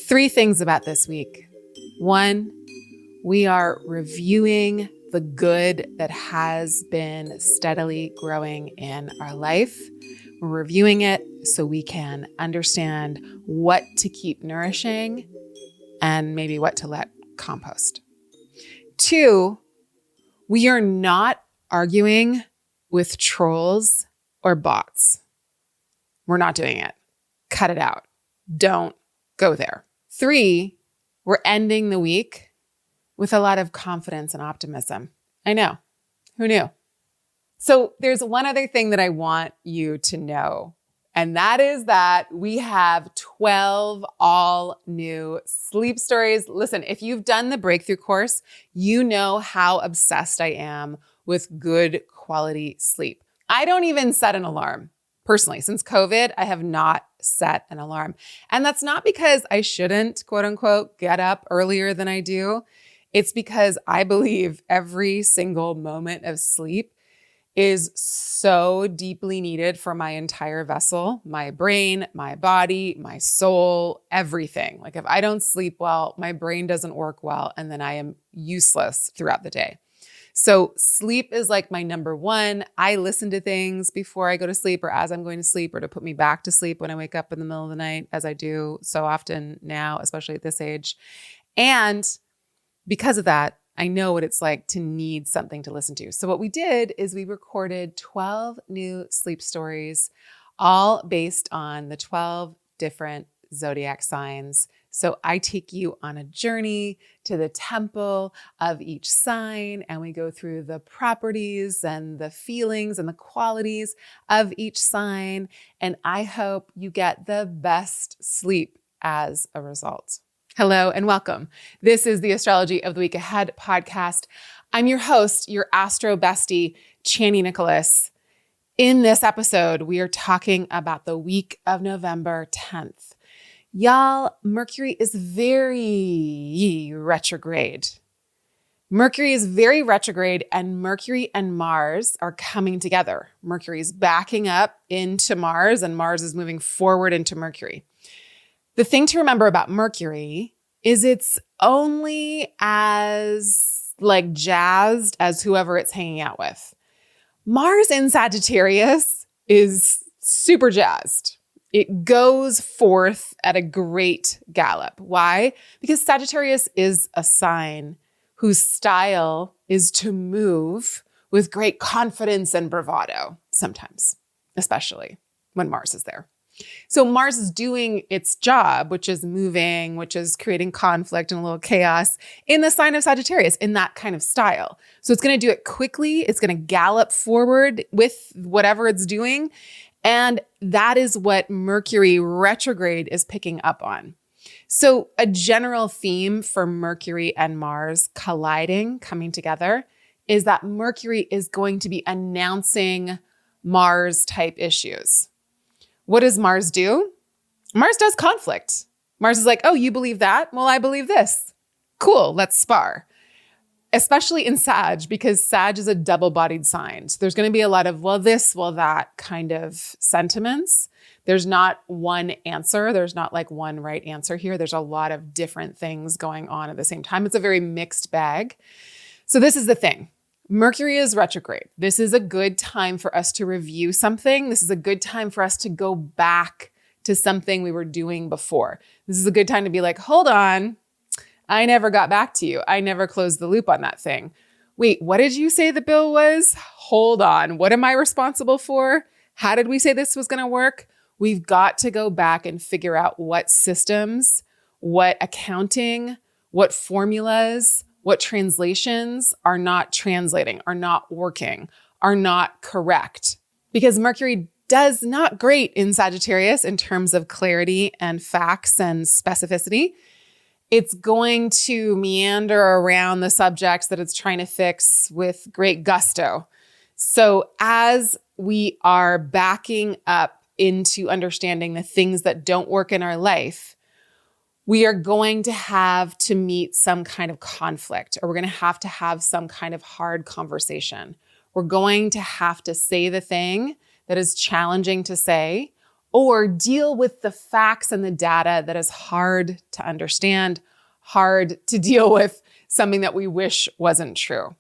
3 things about this week. 1, we are reviewing the good that has been steadily growing in our life. We're reviewing it so we can understand what to keep nourishing and maybe what to let compost. 2, we are not arguing with trolls or bots. We're not doing it. Cut it out. Don't go there. 3, we're ending the week with a lot of confidence and optimism. I know. Who knew? So there's one other thing that I want you to know, and that is that we have 12 all new sleep stories. Listen, if you've done the breakthrough course, you know how obsessed I am with good quality sleep. I don't even set an alarm. Personally, since COVID, I have not set an alarm. And that's not because I shouldn't, quote unquote, get up earlier than I do. It's because I believe every single moment of sleep is so deeply needed for my entire vessel, my brain, my body, my soul, everything. Like if I don't sleep well, my brain doesn't work well, and then I am useless throughout the day. So sleep is like my number one. I listen to things before I go to sleep or as I'm going to sleep or to put me back to sleep when I wake up in the middle of the night, as I do so often now, especially at this age. And because of that, I know what it's like to need something to listen to. So what we did is we recorded 12 new sleep stories, all based on the 12 different zodiac signs. So I take you on a journey to the temple of each sign, and we go through the properties and the feelings and the qualities of each sign. And I hope you get the best sleep as a result. Hello and welcome. This is the Astrology of the Week Ahead podcast. I'm your host, your astro bestie, Chani Nicholas. In this episode, we are talking about the week of November 10th. Y'all, Mercury is very retrograde. Mercury is very retrograde, and Mercury and Mars are coming together. Mercury is backing up into Mars, and Mars is moving forward into Mercury. The thing to remember about Mercury is it's only as jazzed as whoever it's hanging out with. Mars in Sagittarius is super jazzed. It goes forth at a great gallop. Why? Because Sagittarius is a sign whose style is to move with great confidence and bravado sometimes, especially when Mars is there. So Mars is doing its job, which is moving, which is creating conflict and a little chaos in the sign of Sagittarius, in that kind of style. So it's going to do it quickly. It's going to gallop forward with whatever it's doing. And that is what Mercury retrograde is picking up on. So a general theme for Mercury and Mars colliding, coming together, is that Mercury is going to be announcing Mars-type issues. What does Mars do? Mars does conflict. Mars is like, oh, you believe that? Well, I believe this. Cool, let's spar. Especially in Sag, because Sag is a double-bodied sign. So there's going to be a lot of, well, this, well, that kind of sentiments. There's not one answer. There's not like one right answer here. There's a lot of different things going on at the same time. It's a very mixed bag. So this is the thing. Mercury is retrograde. This is a good time for us to review something. This is a good time for us to go back to something we were doing before. This is a good time to be like, hold on, I never got back to you. I never closed the loop on that thing. Wait, what did you say the bill was? Hold on, what am I responsible for? How did we say this was going to work? We've got to go back and figure out what systems, what accounting, what formulas, what translations are not translating, are not working, are not correct. Because Mercury does not great in Sagittarius in terms of clarity and facts and specificity. It's going to meander around the subjects that it's trying to fix with great gusto. So as we are backing up into understanding the things that don't work in our life, we are going to have to meet some kind of conflict, or we're going to have some kind of hard conversation. We're going to have to say the thing that is challenging to say, or deal with the facts and the data that is hard to understand, hard to deal with, something that we wish wasn't true.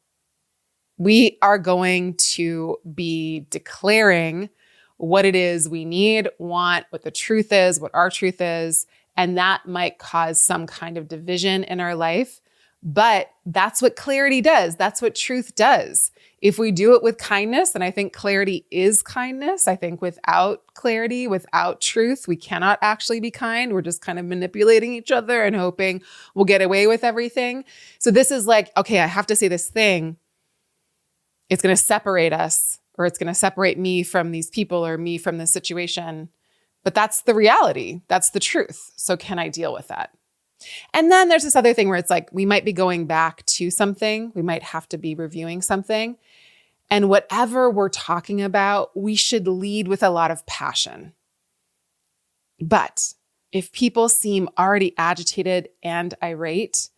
We are going to be declaring what it is we need, want, what the truth is, what our truth is, and that might cause some kind of division in our life. But that's what clarity does. That's what truth does. If we do it with kindness, and I think clarity is kindness, I think without clarity, without truth, we cannot actually be kind. We're just kind of manipulating each other and hoping we'll get away with everything. So this is like, okay, I have to say this thing. It's going to separate us, or it's going to separate me from these people or me from this situation. But that's the reality. That's the truth. So can I deal with that? And then there's this other thing where it's like, we might be going back to something. We might have to be reviewing something. And whatever we're talking about, we should lead with a lot of passion. But if people seem already agitated and irate,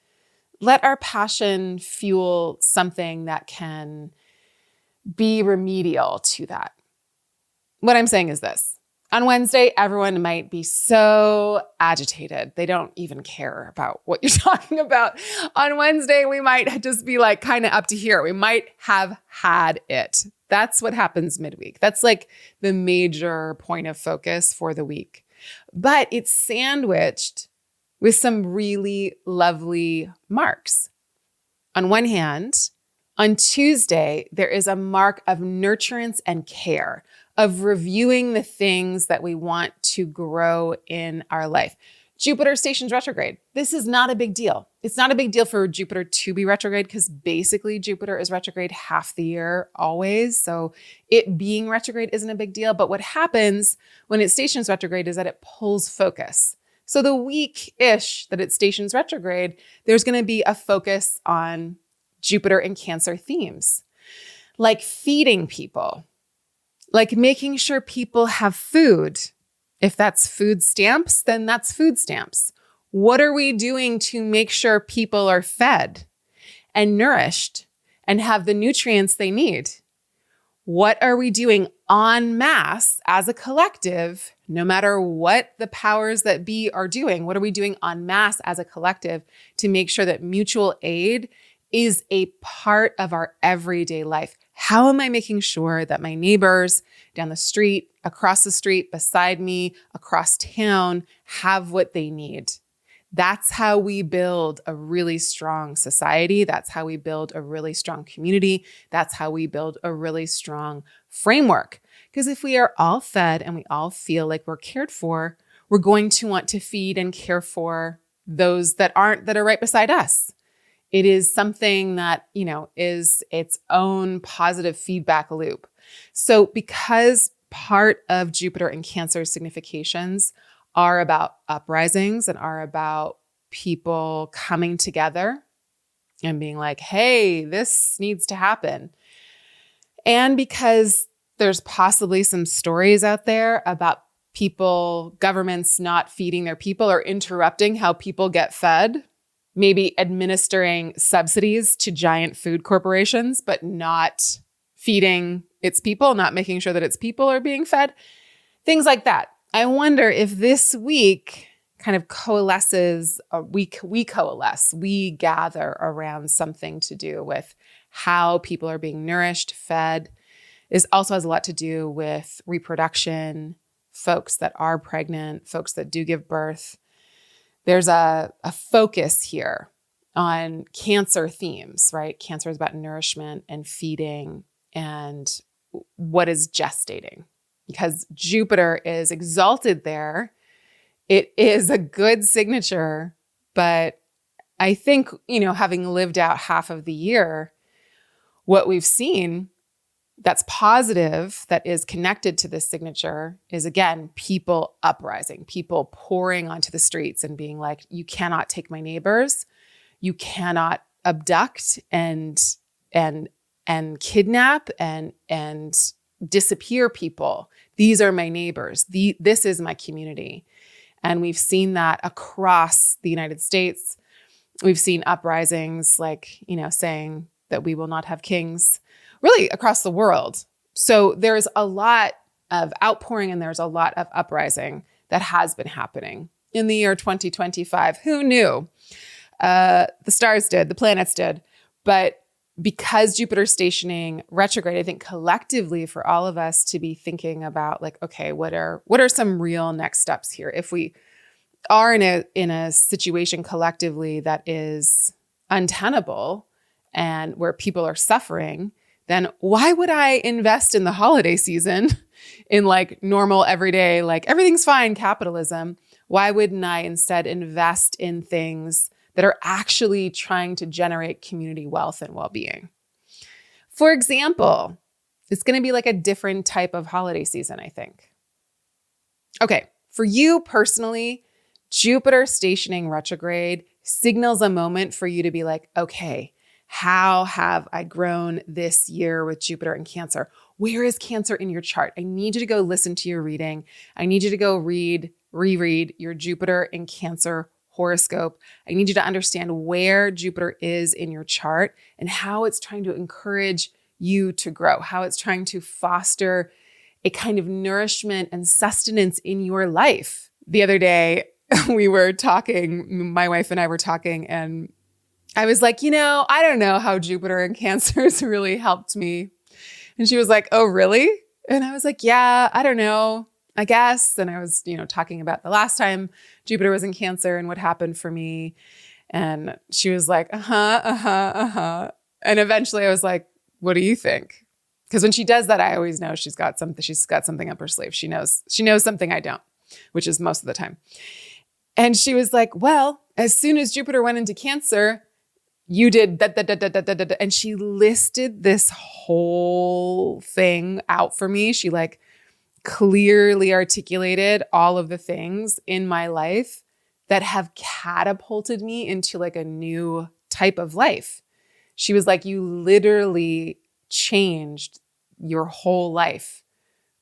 let our passion fuel something that can be remedial to that. What I'm saying is this. On Wednesday, everyone might be so agitated. They don't even care about what you're talking about. On Wednesday, we might just be like kind of up to here. We might have had it. That's what happens midweek. That's like the major point of focus for the week. But it's sandwiched with some really lovely marks. On one hand, on Tuesday, there is a mark of nurturance and care, of reviewing the things that we want to grow in our life. Jupiter stations retrograde. This is not a big deal. It's not a big deal for Jupiter to be retrograde because basically Jupiter is retrograde half the year always. So it being retrograde isn't a big deal. But what happens when it stations retrograde is that it pulls focus. So the week-ish that it stations retrograde, there's going to be a focus on Jupiter and Cancer themes, like feeding people, like making sure people have food. If that's food stamps, then that's food stamps. What are we doing to make sure people are fed and nourished and have the nutrients they need? What are we doing en masse as a collective, no matter what the powers that be are doing? What are we doing en masse as a collective to make sure that mutual aid is a part of our everyday life? How am I making sure that my neighbors down the street, across the street, beside me, across town have what they need? That's how we build a really strong society. That's how we build a really strong community. That's how we build a really strong framework. Because if we are all fed and we all feel like we're cared for, we're going to want to feed and care for those that aren't, that are right beside us. It is something that, is its own positive feedback loop. So because part of Jupiter and Cancer significations are about uprisings and are about people coming together and being like, hey, this needs to happen. And because there's possibly some stories out there about people, governments not feeding their people or interrupting how people get fed, maybe administering subsidies to giant food corporations, but not feeding its people, not making sure that its people are being fed, things like that. I wonder if this week kind of coalesces, we coalesce, we gather around something to do with how people are being nourished, fed. This also has a lot to do with reproduction, folks that are pregnant, folks that do give birth. There's a focus here on Cancer themes, right? Cancer is about nourishment and feeding and what is gestating. Because Jupiter is exalted there, it is a good signature. But I think, having lived out half of the year, what we've seen that's positive, that is connected to this signature is, again, people uprising, people pouring onto the streets and being like, you cannot take my neighbors. You cannot abduct and kidnap and disappear people. These are my neighbors. This is my community. And we've seen that across the United States. We've seen uprisings like, saying that we will not have kings, really across the world. So there's a lot of outpouring and there's a lot of uprising that has been happening in the year 2025. Who knew? The stars did, the planets did. But because Jupiter's stationing retrograde, I think collectively for all of us to be thinking about like, okay, what are some real next steps here? If we are in a situation collectively that is untenable and where people are suffering, then why would I invest in the holiday season in like normal everyday, like everything's fine capitalism? Why wouldn't I instead invest in things that are actually trying to generate community wealth and well-being? For example, it's going to be like a different type of holiday season, I think. Okay, for you personally, Jupiter stationing retrograde signals a moment for you to be like, okay, how have I grown this year with Jupiter in Cancer? Where is Cancer in your chart? I need you to go listen to your reading. I need you to go reread your Jupiter in Cancer horoscope. I need you to understand where Jupiter is in your chart and how it's trying to encourage you to grow, how it's trying to foster a kind of nourishment and sustenance in your life. The other day, we were talking, my wife and I were talking, and I was like, I don't know how Jupiter in Cancer has really helped me. And she was like, oh, really? And I was like, yeah, I don't know, I guess. And I was, talking about the last time Jupiter was in Cancer and what happened for me. And she was like, And eventually I was like, what do you think? Because when she does that, I always know she's got something up her sleeve. She knows something I don't, which is most of the time. And she was like, well, as soon as Jupiter went into Cancer, you did that. And she listed this whole thing out for me. She like clearly articulated all of the things in my life that have catapulted me into like a new type of life. She was like, you literally changed your whole life,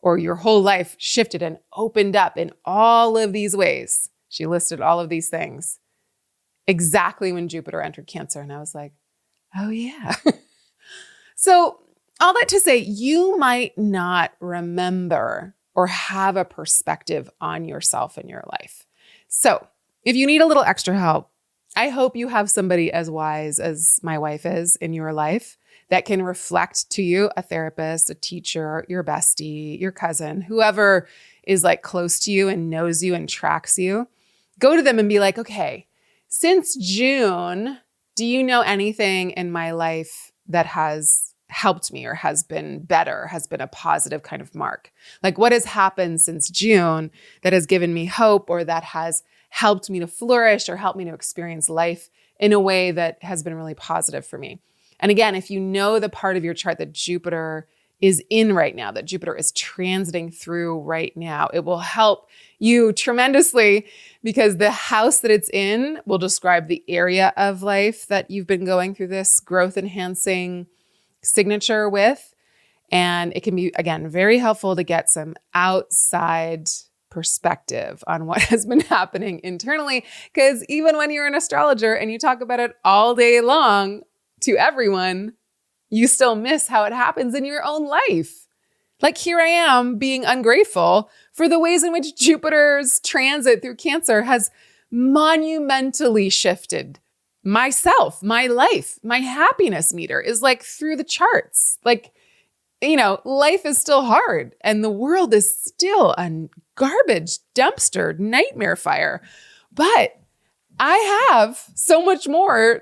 or your whole life shifted and opened up in all of these ways. She listed all of these things exactly when Jupiter entered Cancer. And I was like, oh yeah. So all that to say, you might not remember or have a perspective on yourself in your life. So if you need a little extra help, I hope you have somebody as wise as my wife is in your life that can reflect to you, a therapist, a teacher, your bestie, your cousin, whoever is like close to you and knows you and tracks you. Go to them and be like, okay, since June, do you know anything in my life that has helped me or has been better, has been a positive kind of mark? Like what has happened since June that has given me hope or that has helped me to flourish or helped me to experience life in a way that has been really positive for me? And again, if you know the part of your chart that Jupiter is in right now, that Jupiter is transiting through right now, it will help you tremendously because the house that it's in will describe the area of life that you've been going through this growth enhancing signature with. And it can be, again, very helpful to get some outside perspective on what has been happening internally. Because even when you're an astrologer and you talk about it all day long to everyone, you still miss how it happens in your own life. Like here I am being ungrateful for the ways in which Jupiter's transit through Cancer has monumentally shifted myself, my life, my happiness meter is like through the charts. Like, life is still hard and the world is still a garbage dumpster nightmare fire. But I have so much more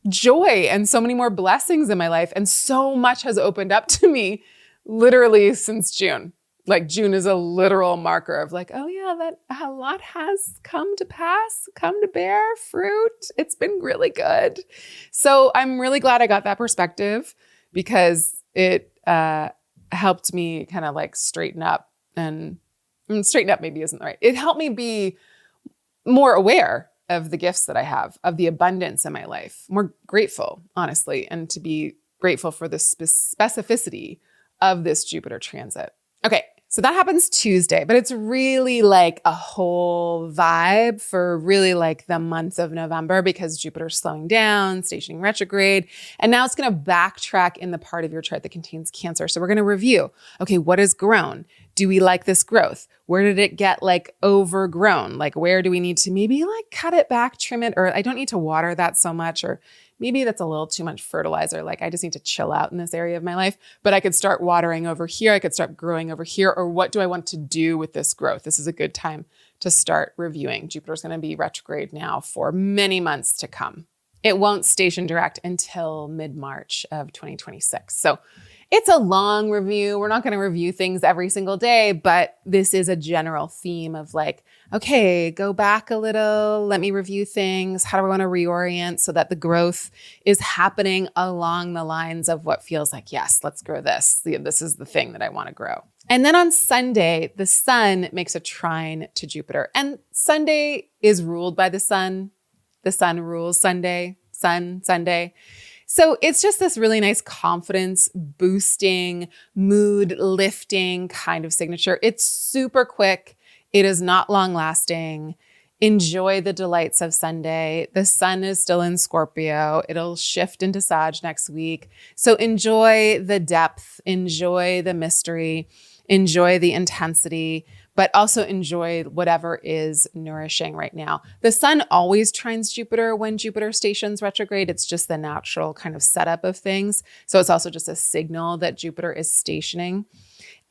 joy and so many more blessings in my life. And so much has opened up to me literally since June. Like June is a literal marker of like, oh yeah, that a lot has come to pass, come to bear fruit. It's been really good. So I'm really glad I got that perspective because it helped me kind of like straighten up and straighten up maybe isn't right. It helped me be more aware of the gifts that I have, of the abundance in my life, more grateful, honestly, and to be grateful for the specificity of this Jupiter transit. Okay, so that happens Tuesday, but it's really like a whole vibe for really like the month of November because Jupiter's slowing down, stationing retrograde, and now it's going to backtrack in the part of your chart that contains Cancer. So we're going to review, okay, what has grown? Do we like this growth? Where did it get like overgrown? Like where do we need to maybe like cut it back, trim it, or I don't need to water that so much, or maybe that's a little too much fertilizer. Like I just need to chill out in this area of my life, but I could start watering over here. I could start growing over here. Or what do I want to do with this growth? This is a good time to start reviewing. Jupiter's going to be retrograde now for many months to come. It won't station direct until mid-March of 2026. So it's a long review. We're not going to review things every single day, but this is a general theme of like, okay, go back a little. Let me review things. How do I want to reorient so that the growth is happening along the lines of what feels like, yes, let's grow this. This is the thing that I want to grow. And then on Sunday, the sun makes a trine to Jupiter. And Sunday is ruled by the sun. The sun rules Sunday, Sunday. So it's just this really nice confidence boosting, mood lifting kind of signature. It's super quick. It is not long lasting. Enjoy the delights of Sunday. The sun is still in Scorpio. It'll shift into Sag next week. So enjoy the depth, enjoy the mystery, enjoy the intensity, but also enjoy whatever is nourishing right now. The sun always trines Jupiter when Jupiter stations retrograde. It's just the natural kind of setup of things. So it's also just a signal that Jupiter is stationing.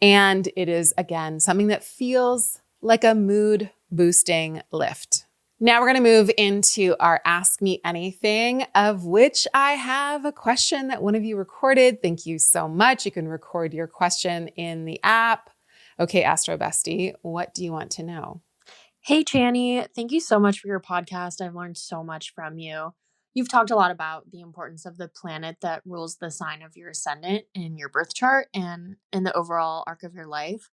And it is, again, something that feels like a mood boosting lift. Now we're going to move into our Ask Me Anything, of which I have a question that one of you recorded. Thank you so much. You can record your question in the app. Okay, Astro Bestie, what do you want to know? Hey, Chani. Thank you so much for your podcast. I've learned so much from you. You've talked a lot about the importance of the planet that rules the sign of your ascendant in your birth chart and in the overall arc of your life.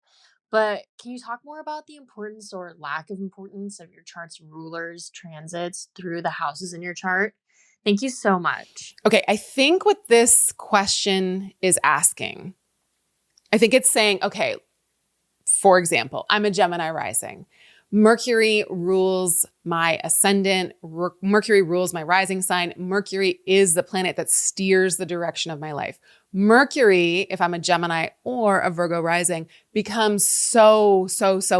But can you talk more about the importance or lack of importance of your chart's rulers, transits through the houses in your chart? Thank you so much. Okay, I think what this question is asking, I think it's saying, okay, for example, I'm a Gemini rising. Mercury rules my ascendant. Mercury rules my rising sign. Mercury is the planet that steers the direction of my life. Mercury, if I'm a Gemini or a Virgo rising, becomes so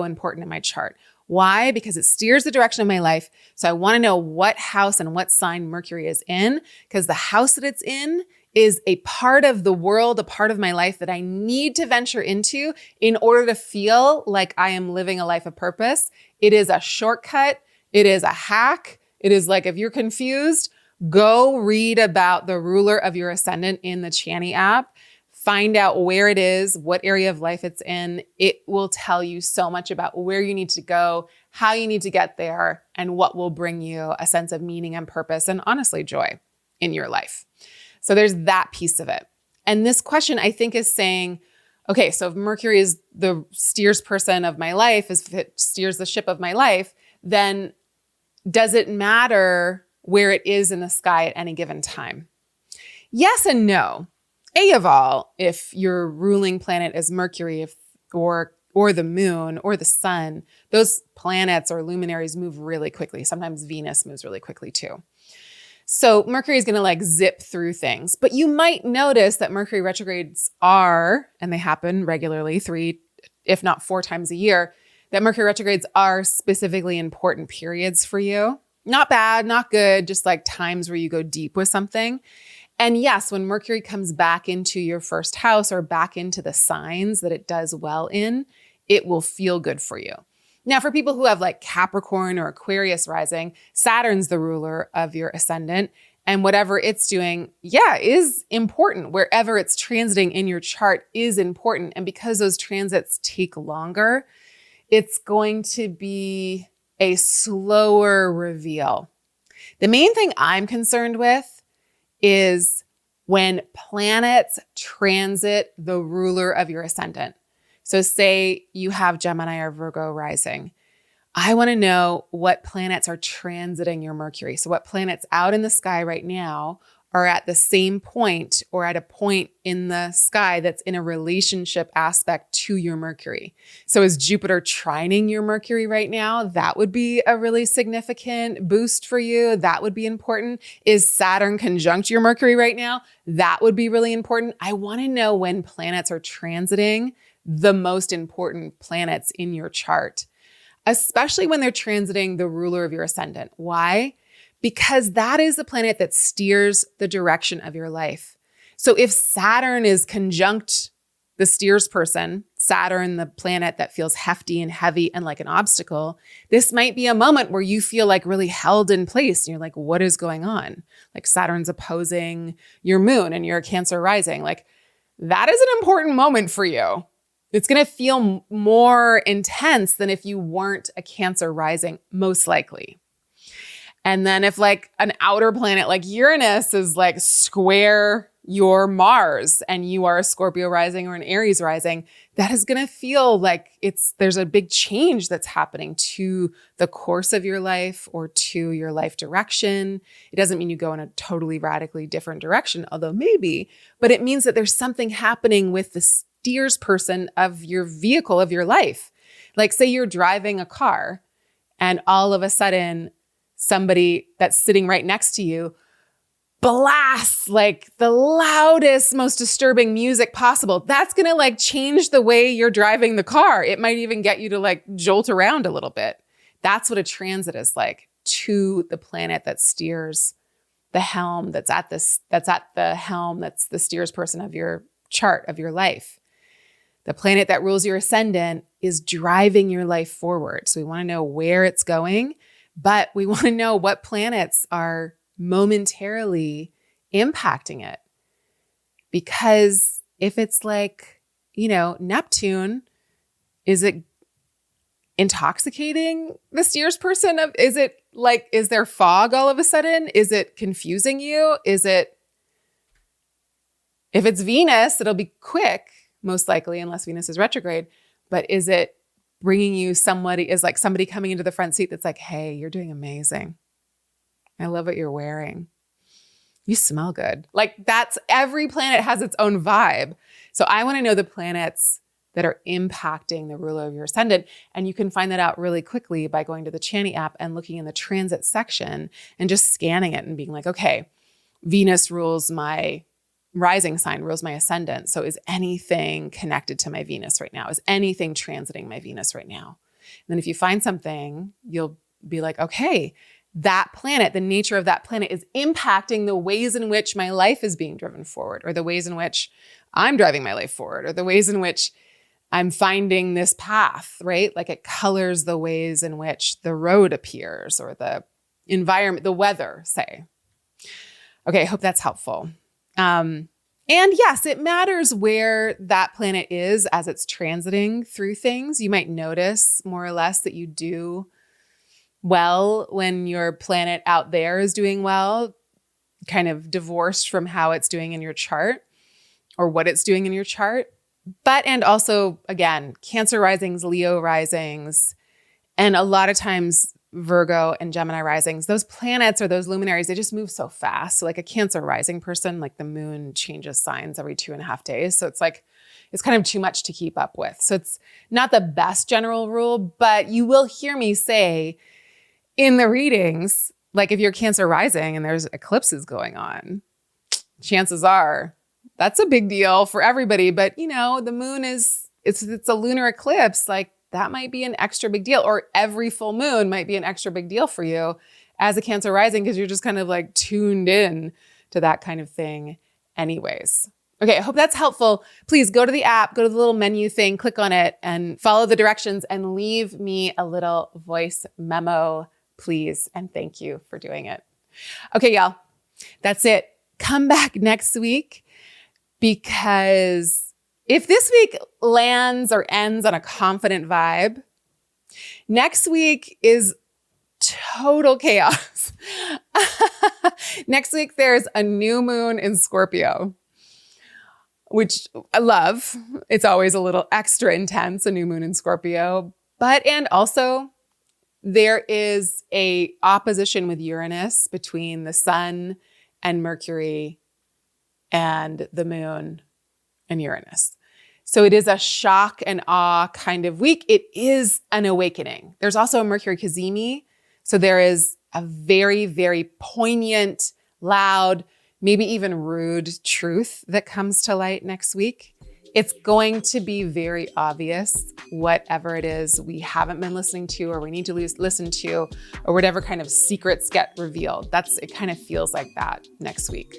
important in my chart. Why? Because it steers the direction of my life. So I want to know what house and what sign Mercury is in, because the house that it's in is a part of the world, a part of my life that I need to venture into in order to feel like I am living a life of purpose. It is a shortcut. It is a hack. It is like, if you're confused, go read about the ruler of your ascendant in the Chani app. Find out where it is, what area of life it's in. It will tell you so much about where you need to go, how you need to get there, and what will bring you a sense of meaning and purpose and honestly joy in your life. So there's that piece of it. And this question, I think, is saying, okay, so if Mercury is the steers person of my life, if it steers the ship of my life, then does it matter where it is in the sky at any given time? Yes and no. A of all, if your ruling planet is Mercury, or the moon or the sun, those planets or luminaries move really quickly. Sometimes Venus moves really quickly too. So Mercury is going to like zip through things, but you might notice that Mercury retrogrades are, and they happen regularly 3, if not 4 times a year, that Mercury retrogrades are specifically important periods for you. Not bad, not good, just like times where you go deep with something. And yes, when Mercury comes back into your first house or back into the signs that it does well in, it will feel good for you. Now, for people who have like Capricorn or Aquarius rising, Saturn's the ruler of your ascendant, and whatever it's doing, is important. Wherever it's transiting in your chart is important. And because those transits take longer, it's going to be a slower reveal. The main thing I'm concerned with is when planets transit the ruler of your ascendant. So say you have Gemini or Virgo rising. I want to know what planets are transiting your Mercury. So what planets out in the sky right now are at the same point or at a point in the sky that's in a relationship aspect to your Mercury. So is Jupiter trining your Mercury right now? That would be a really significant boost for you. That would be important. Is Saturn conjunct your Mercury right now? That would be really important. I want to know when planets are transiting the most important planets in your chart, especially when they're transiting the ruler of your ascendant. Why? Because that is the planet that steers the direction of your life. So if Saturn is conjunct the steers person, Saturn, the planet that feels hefty and heavy and like an obstacle, this might be a moment where you feel like really held in place. And you're like, what is going on? Like Saturn's opposing your moon and you're a Cancer rising. Like that is an important moment for you. It's going to feel more intense than if you weren't a Cancer rising, most likely. And then if like an outer planet like Uranus is like square your Mars and you are a Scorpio rising or an Aries rising, that is going to feel like there's a big change that's happening to the course of your life or to your life direction. It doesn't mean you go in a totally radically different direction, although maybe, but it means that there's something happening with the steers person of your vehicle of your life. Like say you're driving a car and all of a sudden somebody that's sitting right next to you blasts like the loudest, most disturbing music possible. That's going to like change the way you're driving the car. It might even get you to like jolt around a little bit. That's what a transit is like to the planet that steers the helm, that's at the helm, that's the steers person of your chart of your life. The planet that rules your ascendant is driving your life forward. So we want to know where it's going, but we want to know what planets are momentarily impacting it. Because if it's like, Neptune, is it intoxicating the steers person is there fog all of a sudden? Is it confusing you? If it's Venus, it'll be quick, most likely, unless Venus is retrograde. But is it bringing you somebody coming into the front seat that's like, hey, you're doing amazing. I love what you're wearing. You smell good. Like every planet has its own vibe. So I want to know the planets that are impacting the ruler of your ascendant. And you can find that out really quickly by going to the Chani app and looking in the transit section and just scanning it and being like, okay, Venus rules my rising sign, rules my ascendant. So is anything connected to my Venus right now? Is anything transiting my Venus right now? And then if you find something, you'll be like, okay, that planet, the nature of that planet is impacting the ways in which my life is being driven forward, or the ways in which I'm driving my life forward, or the ways in which I'm finding this path, right? Like it colors the ways in which the road appears or the environment, the weather, say. Okay, I hope that's helpful. And yes, it matters where that planet is as it's transiting through things. You might notice more or less that you do well when your planet out there is doing well, kind of divorced from how it's doing in your chart or what it's doing in your chart. And also, again, Cancer risings, Leo risings, and a lot of times Virgo and Gemini risings, those planets or those luminaries, they just move so fast. So like a Cancer rising person, like the moon changes signs every 2.5 days. So it's like, it's kind of too much to keep up with. So it's not the best general rule, but you will hear me say in the readings, like if you're Cancer rising and there's eclipses going on, chances are that's a big deal for everybody. But the moon it's a lunar eclipse. Like that might be an extra big deal, or every full moon might be an extra big deal for you as a Cancer rising, because you're just kind of like tuned in to that kind of thing anyways. Okay, I hope that's helpful. Please go to the app, go to the little menu thing, click on it and follow the directions and leave me a little voice memo, please. And thank you for doing it. Okay, y'all, that's it. Come back next week, because if this week lands or ends on a confident vibe, next week is total chaos. Next week, there's a new moon in Scorpio, which I love. It's always a little extra intense, a new moon in Scorpio. And also there is a opposition with Uranus between the sun and Mercury and the moon and Uranus. So it is a shock and awe kind of week. It is an awakening. There's also a Mercury cazimi. So there is a very, very poignant, loud, maybe even rude truth that comes to light next week. It's going to be very obvious whatever it is we haven't been listening to or we need to listen to, or whatever kind of secrets get revealed. It kind of feels like that next week,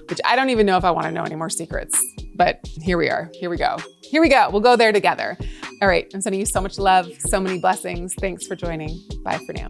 which I don't even know if I want to know any more secrets, but here we are. Here we go. We'll go there together. All right. I'm sending you so much love, so many blessings. Thanks for joining. Bye for now.